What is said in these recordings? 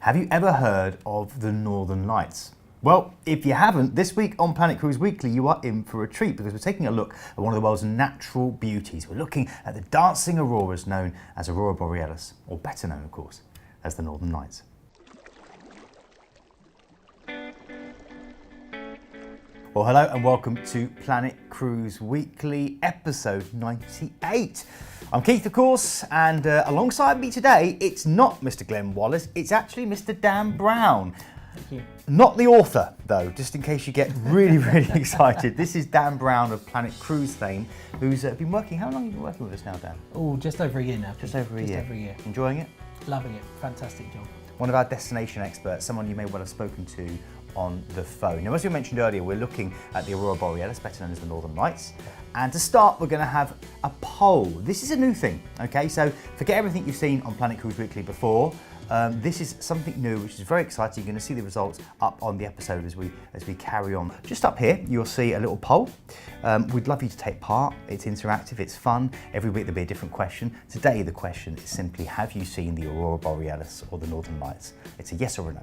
Have you ever heard of the Northern Lights? Well, if you haven't, this week on Planet Cruise Weekly, you are in for a treat because we're taking a look at one of the world's natural beauties. We're looking at the dancing auroras known as Aurora Borealis, or better known, of course, as the Northern Lights. Well, hello and welcome to Planet Cruise Weekly, episode 98. I'm Keith, of course, and alongside me today, it's not Mr. Glenn Wallace, it's actually Mr. Dan Brown. Thank you. Not the author, though, just in case you get really excited. This is Dan Brown of Planet Cruise fame, who's been working, how long have you been working with us now, Dan? Oh, just over a year now. Just over a year. Enjoying it? Loving it. Fantastic job. One of our destination experts, someone you may well have spoken to on the phone. Now, as we mentioned earlier, we're looking at the Aurora Borealis, better known as the Northern Lights. And to start, we're going to have a poll. This is a new thing, okay? So forget everything you've seen on Planet Cruise Weekly before. This is something new, which is very exciting. You're going to see the results up on the episode as we carry on. Just up here, you'll see a little poll. We'd love you to take part. It's interactive, it's fun. Every week there'll be a different question. Today, the question is simply, have you seen the Aurora Borealis or the Northern Lights? It's a yes or a no.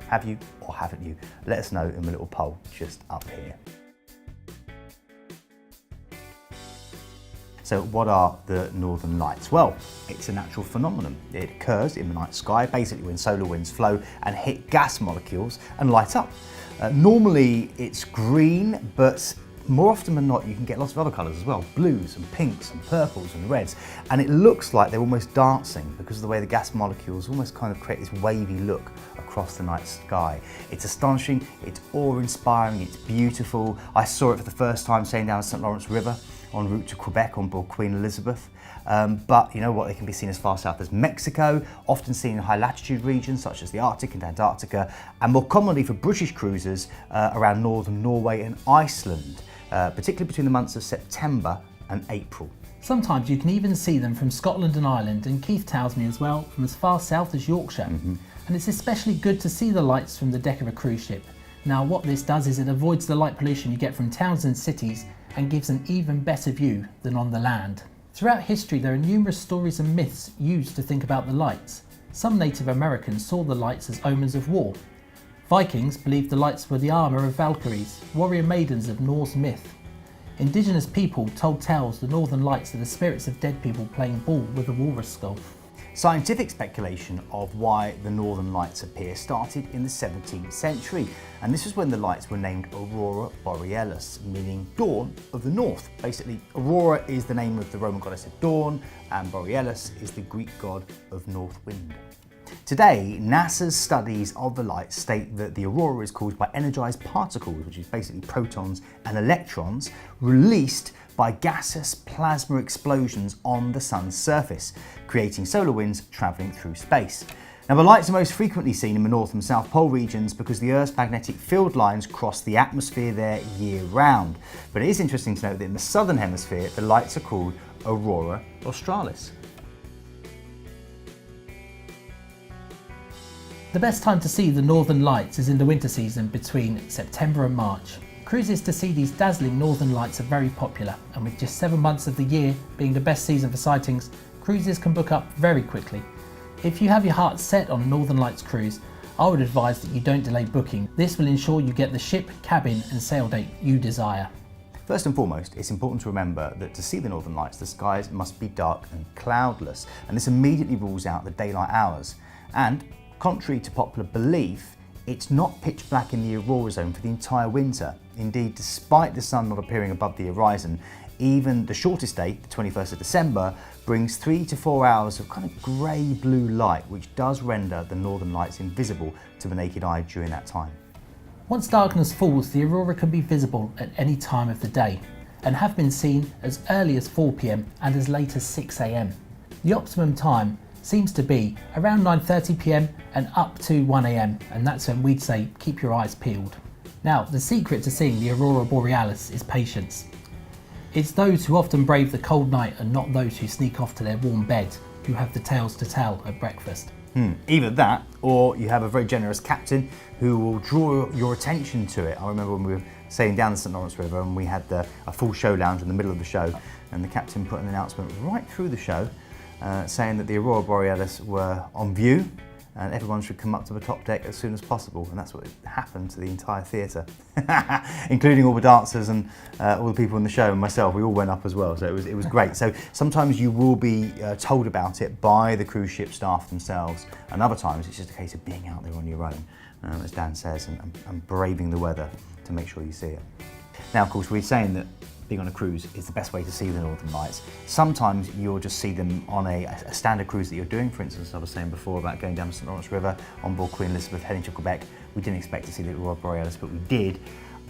Have you or haven't you? Let us know in the little poll just up here. So what are the Northern Lights? Well, it's a natural phenomenon. It occurs in the night sky, basically when solar winds flow and hit gas molecules and light up. Normally it's green, but more often than not, you can get lots of other colours as well, blues and pinks and purples and reds. And it looks like they're almost dancing because of the way the gas molecules almost kind of create this wavy look across the night sky. It's astonishing, it's awe-inspiring, it's beautiful. I saw it for the first time sailing down the St. Lawrence River en route to Quebec on board Queen Elizabeth. But you know what, they can be seen as far south as Mexico, often seen in high latitude regions such as the Arctic and Antarctica, and more commonly for British cruisers around Northern Norway and Iceland, particularly between the months of September and April. Sometimes you can even see them from Scotland and Ireland, and Keith tells me as well from as far south as Yorkshire. And it's especially good to see the lights from the deck of a cruise ship. Now what this does is it avoids the light pollution you get from towns and cities and gives an even better view than on the land. Throughout history there are numerous stories and myths used to think about the lights. Some Native Americans saw the lights as omens of war. Vikings believed the lights were the armour of Valkyries, warrior maidens of Norse myth. Indigenous people told tales the Northern Lights are the spirits of dead people playing ball with a walrus skull. Scientific speculation of why the Northern Lights appear started in the 17th century, and this was when the lights were named Aurora Borealis, meaning dawn of the north. Basically, Aurora is the name of the Roman goddess of dawn, and Borealis is the Greek god of north wind. Today, NASA's studies of the lights state that the aurora is caused by energized particles, which is basically protons and electrons, released by gaseous plasma explosions on the sun's surface, creating solar winds traveling through space. Now, the lights are most frequently seen in the North and South Pole regions because the Earth's magnetic field lines cross the atmosphere there year-round. But it is interesting to note that in the Southern Hemisphere, the lights are called Aurora Australis. The best time to see the Northern Lights is in the winter season between September and March. Cruises to see these dazzling Northern Lights are very popular, and with just 7 months of the year being the best season for sightings, cruises can book up very quickly. If you have your heart set on a Northern Lights cruise, I would advise that you don't delay booking. This will ensure you get the ship, cabin and sail date you desire. First and foremost, it's important to remember that to see the Northern Lights, the skies must be dark and cloudless, and this immediately rules out the daylight hours. And contrary to popular belief, it's not pitch black in the aurora zone for the entire winter. Indeed, despite the sun not appearing above the horizon, even the shortest date, the 21st of December, brings 3 to 4 hours of kind of grey-blue light, which does render the Northern Lights invisible to the naked eye during that time. Once darkness falls, the aurora can be visible at any time of the day and have been seen as early as 4 p.m. and as late as 6 a.m. The optimum time seems to be around 9:30 p.m. and up to 1 a.m. and that's when we'd say keep your eyes peeled. Now, the secret to seeing the Aurora Borealis is patience. It's those who often brave the cold night and not those who sneak off to their warm bed who have the tales to tell at breakfast. Either that, or you have a very generous captain who will draw your attention to it. I remember when we were sailing down the St. Lawrence River and we had a full show lounge in the middle of the show, and the captain put an announcement right through the show saying that the Aurora Borealis were on view and everyone should come up to the top deck as soon as possible, and that's what happened to the entire theatre, including all the dancers and all the people in the show and myself. We all went up as well, so it was great. So sometimes you will be told about it by the cruise ship staff themselves, and other times it's just a case of being out there on your own, as Dan says, and braving the weather to make sure you see it. Now, of course, we're saying that being on a cruise is the best way to see the Northern Lights. Sometimes you'll just see them on a standard cruise that you're doing. For instance, I was saying before about going down the St. Lawrence River on board Queen Elizabeth heading to Quebec. We didn't expect to see the Aurora Borealis, but we did.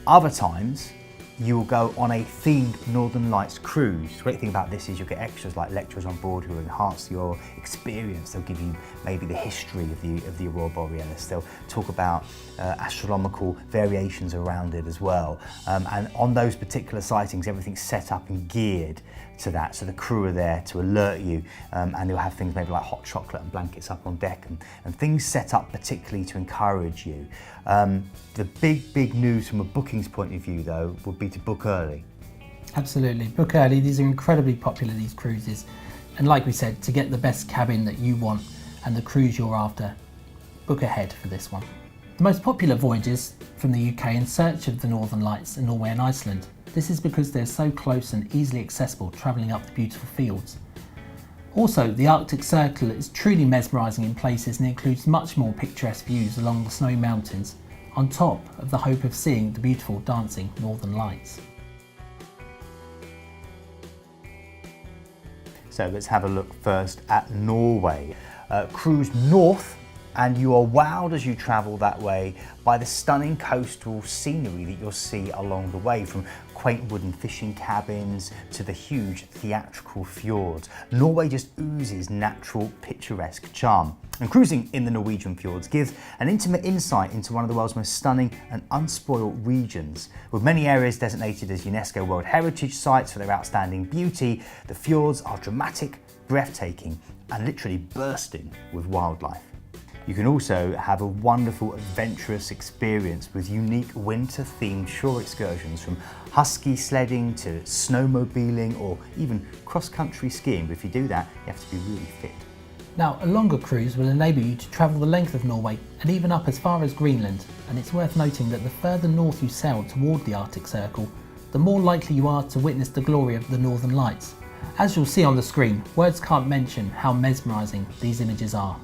Other times, you'll go on a themed Northern Lights cruise. The great thing about this is you'll get extras like lecturers on board who will enhance your experience. They'll give you maybe the history of the Aurora Borealis. They'll talk about astronomical variations around it as well. And on those particular sightings, everything's set up and geared to that. So the crew are there to alert you, and they'll have things maybe like hot chocolate and blankets up on deck and things set up particularly to encourage you. The big news from a bookings point of view though would be to book early. Absolutely, book early. These are incredibly popular, these cruises. And like we said, to get the best cabin that you want and the cruise you're after, book ahead for this one. The most popular voyages from the UK in search of the Northern Lights are Norway and Iceland. This is because they're so close and easily accessible, travelling up the beautiful fields. Also, the Arctic Circle is truly mesmerising in places and includes much more picturesque views along the snowy mountains, on top of the hope of seeing the beautiful dancing Northern Lights. So let's have a look first at Norway. Cruise north and you are wowed as you travel that way by the stunning coastal scenery that you'll see along the way, from quaint wooden fishing cabins to the huge theatrical fjords. Norway just oozes natural picturesque charm. And cruising in the Norwegian fjords gives an intimate insight into one of the world's most stunning and unspoiled regions. With many areas designated as UNESCO World Heritage Sites for their outstanding beauty, the fjords are dramatic, breathtaking, and literally bursting with wildlife. You can also have a wonderful adventurous experience with unique winter-themed shore excursions, from husky sledding to snowmobiling or even cross-country skiing. But if you do that, you have to be really fit. Now, a longer cruise will enable you to travel the length of Norway and even up as far as Greenland, and it's worth noting that the further north you sail toward the Arctic Circle, the more likely you are to witness the glory of the Northern Lights. As you'll see on the screen, words can't mention how mesmerising these images are.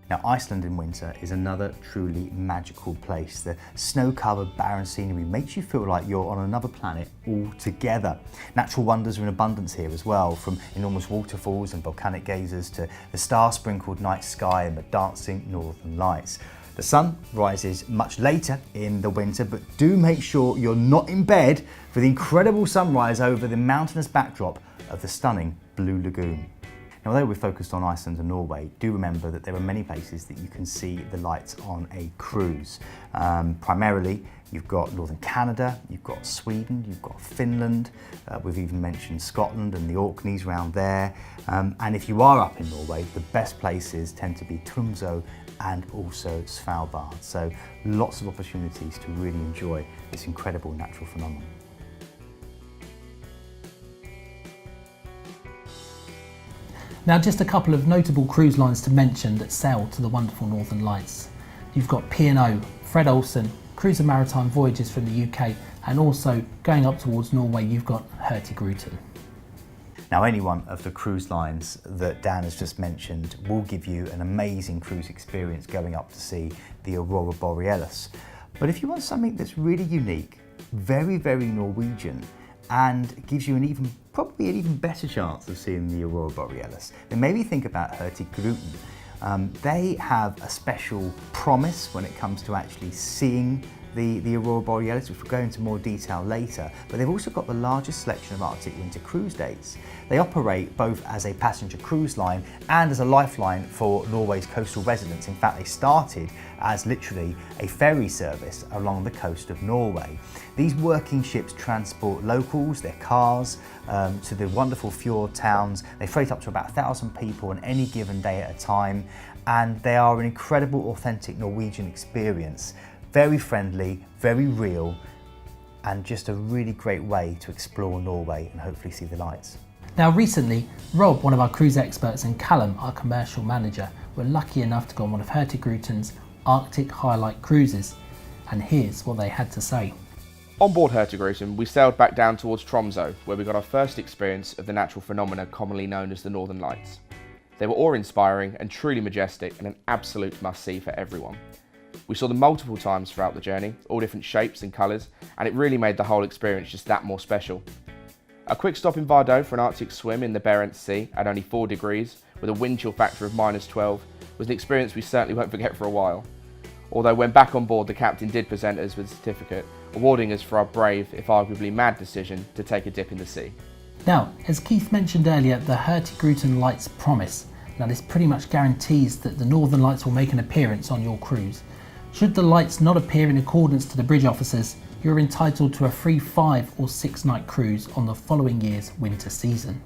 Now, Iceland in winter is another truly magical place. The snow-covered barren scenery makes you feel like you're on another planet altogether. Natural wonders are in abundance here as well, from enormous waterfalls and volcanic geysers to the star-sprinkled night sky and the dancing Northern Lights. The sun rises much later in the winter, but do make sure you're not in bed for the incredible sunrise over the mountainous backdrop of the stunning Blue Lagoon. Now, although we're focused on Iceland and Norway, do remember that there are many places that you can see the lights on a cruise. Primarily, you've got northern Canada, you've got Sweden, you've got Finland, we've even mentioned Scotland and the Orkneys around there. And if you are up in Norway, the best places tend to be Tromsø and also Svalbard. So lots of opportunities to really enjoy this incredible natural phenomenon. Now, just a couple of notable cruise lines to mention that sail to the wonderful Northern Lights. You've got P&O, Fred Olsen, Cruiser Maritime Voyages from the UK, and also going up towards Norway, you've got Hurtigruten. Now, any one of the cruise lines that Dan has just mentioned will give you an amazing cruise experience going up to see the Aurora Borealis. But if you want something that's really unique, very, very Norwegian, and gives you probably an even better chance of seeing the Aurora Borealis, then maybe think about Hurtigruten. They have a special promise when it comes to actually seeing the Aurora Borealis, which we'll go into more detail later, but they've also got the largest selection of Arctic winter cruise dates. They operate both as a passenger cruise line and as a lifeline for Norway's coastal residents. In fact, they started as literally a ferry service along the coast of Norway. These working ships transport locals, their cars, to the wonderful fjord towns. They freight up to about 1,000 people on any given day at a time, and they are an incredible, authentic Norwegian experience. Very friendly, very real, and just a really great way to explore Norway and hopefully see the lights. Now recently, Rob, one of our cruise experts, and Callum, our commercial manager, were lucky enough to go on one of Hurtigruten Arctic highlight cruises, and here's what they had to say. On board Hurtigruten, we sailed back down towards Tromsø, where we got our first experience of the natural phenomena commonly known as the Northern Lights. They were awe-inspiring and truly majestic, and an absolute must-see for everyone. We saw them multiple times throughout the journey, all different shapes and colours, and it really made the whole experience just that more special. A quick stop in Vardø for an Arctic swim in the Barents Sea at only 4 degrees, with a wind chill factor of -12, was an experience we certainly won't forget for a while. Although when back on board, the captain did present us with a certificate, awarding us for our brave, if arguably mad decision to take a dip in the sea. Now, as Keith mentioned earlier, the Hurtigruten Lights promise. Now this pretty much guarantees that the Northern Lights will make an appearance on your cruise. Should the lights not appear in accordance to the bridge officers, you're entitled to a free 5 or 6 night cruise on the following year's winter season.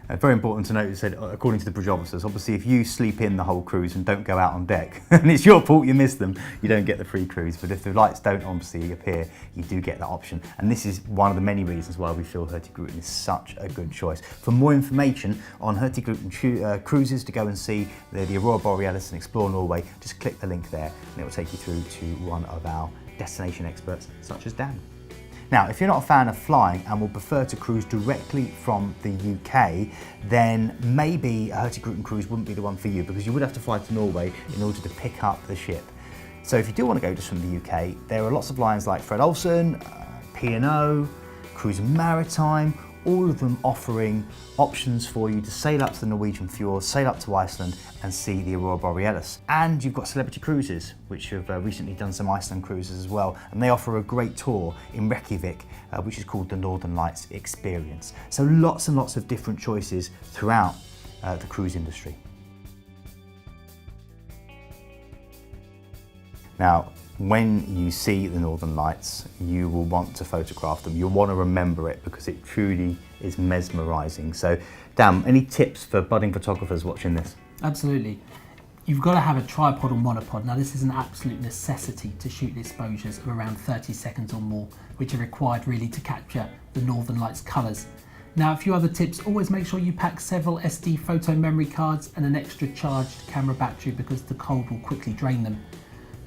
Very important to note, it said, according to the bridge officers, obviously if you sleep in the whole cruise and don't go out on deck, and it's your fault you missed them, you don't get the free cruise. But if the lights don't obviously appear, you do get that option. And this is one of the many reasons why we feel Hurtigruten is such a good choice. For more information on Hurtigruten cruises to go and see the Aurora Borealis and explore Norway, just click the link there and it will take you through to one of our destination experts, such as Dan. Now, if you're not a fan of flying and will prefer to cruise directly from the UK, then maybe a Hurtigruten cruise wouldn't be the one for you, because you would have to fly to Norway in order to pick up the ship. So if you do want to go just from the UK, there are lots of lines like Fred Olsen, P&O, Cruise Maritime, all of them offering options for you to sail up to the Norwegian fjords, sail up to Iceland and see the Aurora Borealis. And you've got Celebrity Cruises, which have recently done some Iceland cruises as well, and they offer a great tour in Reykjavik, which is called the Northern Lights Experience. So lots and lots of different choices throughout the cruise industry. Now, when you see the Northern Lights, you will want to photograph them. You'll want to remember it because it truly is mesmerising. So, Dan, any tips for budding photographers watching this? Absolutely. You've got to have a tripod or monopod. Now this is an absolute necessity to shoot exposures of around 30 seconds or more, which are required really to capture the Northern Lights colours. Now, a few other tips: always make sure you pack several SD photo memory cards and an extra charged camera battery, because the cold will quickly drain them.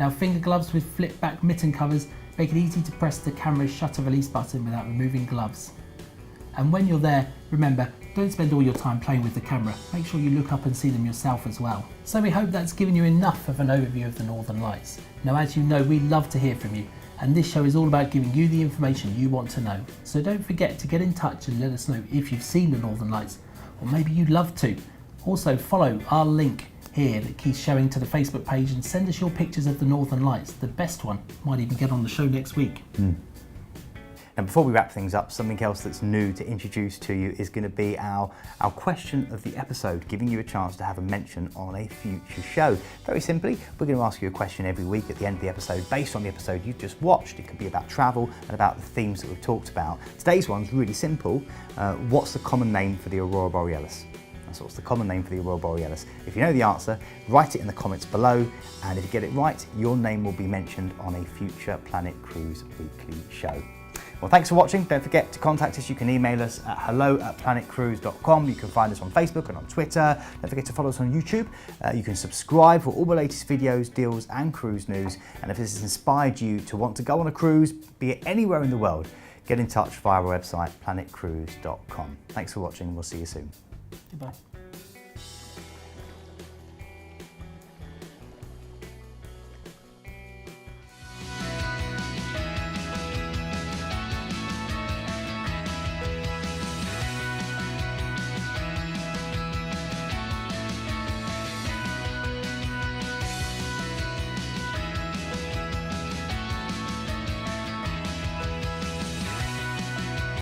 Now, finger gloves with flip back mitten covers make it easy to press the camera's shutter release button without removing gloves. And when you're there, remember, don't spend all your time playing with the camera. Make sure you look up and see them yourself as well. So we hope that's given you enough of an overview of the Northern Lights. Now, as you know, we love to hear from you, and this show is all about giving you the information you want to know. So don't forget to get in touch and let us know if you've seen the Northern Lights, or maybe you'd love to. Also, follow our link here that keeps showing to the Facebook page and send us your pictures of the Northern Lights. The best one might even get on the show next week. And before we wrap things up, something else that's new to introduce to you is going to be our question of the episode, giving you a chance to have a mention on a future show. Very simply, we're going to ask you a question every week at the end of the episode based on the episode you've just watched. It could be about travel and about the themes that we've talked about. Today's one's really simple. What's the common name for the Aurora Borealis? That's what's the common name for the Aurora Borealis. If you know the answer, write it in the comments below, and if you get it right, your name will be mentioned on a future Planet Cruise weekly show. Well, thanks for watching. Don't forget to contact us. You can email us at hello@planetcruise.com. You can find us on Facebook and on Twitter. Don't forget to follow us on YouTube. You can subscribe for all the latest videos, deals and cruise news. And if this has inspired you to want to go on a cruise, be it anywhere in the world, get in touch via our website, planetcruise.com. Thanks for watching. We'll see you soon. Goodbye.